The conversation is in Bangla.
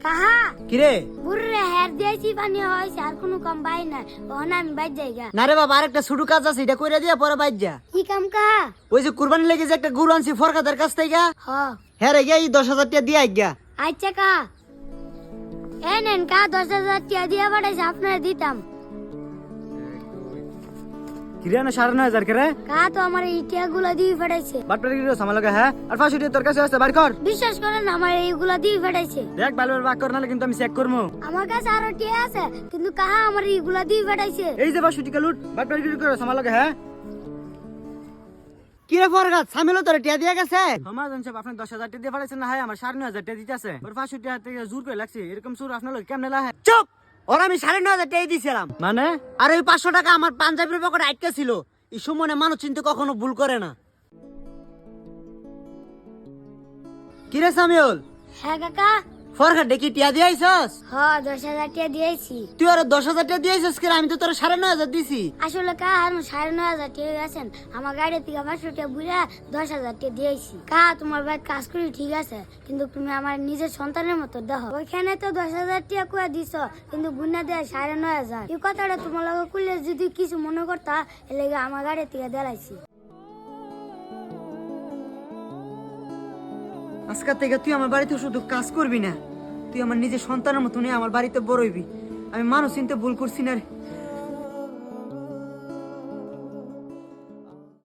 কাহা কিরে বুড়রে হের দিয়েছি পানি হয়েছে আর কোনো কাম বাই না ওখানে আমি বাইর যাইগা। না রে বাবা আরেকটা শুরু কাজ আছে এটা কইরা দিয়া পরে বাইর যা। কি কাম কাহা? ওই যে কুরবানি লেগে যে একটা গরু আনছি ফরকাদের কাছ থেকে হ হ্যাঁ রে গিয়া এই 10,000 টাকা দিয়ে আইগা। আচ্ছা কাহা এ নেন কাহা 10,000 টাকা দিয়ে পাঠাইছে আপনারা দিতাম। কিরে না 9,500 করে কাহা তো আমার এই টাকাগুলো দিয়ে পাঠাইছে। বাটপাড়ি কিরে সামাল লাগা হ্যাঁ আর 500 টাকা তোর কাছে আছে বাড়ি কর। বিশ্বাস করেন আমার এইগুলা দিয়ে পাঠাইছে। দেখ ভালো বাক কর নালে কিন্তু আমি চেক করবো। আমার কাছে আরো টাকা আছে কিন্তু কাহা আমার এইগুলা দিয়ে পাঠাইছে। এই যে 500 টাকা লুট বাটপাড়ি কিরে করে সামাল লাগা হ্যাঁ। কিরে ফরকাত সামিল তোর টিয়া দিয়া গেছে আমার জানছে আপনি 10,000 টাকা দিয়ে পাঠাইছেন না হ্যাঁ আমার 9,500 টাকা দিতে আছে ওর 500 টাকা থেকে জোর করে লাগছে এরকম সুর আপনার লোক কেমনে লা হ্যাঁ চুপ ওর আমি 9,500 টাকা দিয়েছিলাম মানে আর ওই 500 টাকা আমার পাঞ্জাবির পকেটে আটকে ছিল এই সময় মানুষ চিন্তা কখনো ভুল করে না। কিরে সামিউল হ্যাঁ কাকা ফরকাত দেখি টিয়া দিয়ে আইছস হ 10,000 টাকা দিয়েছি। তুই আর 10,000 টাকা দিয়ে আইছস কিরে আমি তো তোর 9,500 দিছি। আসলে কাহা আমি 9,500 টাকা গেছেন আমার গাড়ি থেকে 500 টাকা বুঝা 10,000 টাকা দিয়েছি। কাহা তোমার ভাই কাজ করি ঠিক আছে কিন্তু তুমি আমার নিজের সন্তানের মতো দেখো ওইখানে তো 10,000 টাকা কুয়া দিছ কিন্তু গুন্না দেয় 9,500 এই কথাটা তোমার লগে কইলে যদি কিছু মনে করতা এলে আমার গাড়ি থেকে দেলাইছি। আজকে থেকে তুই আমার বাড়িতে শুধু কাজ করবি না তুই আমার নিজের সন্তানের মতো নিয়ে আমার বাড়িতে বড় হইবি। আমি মানুষ চিনতে ভুল করছি না রে।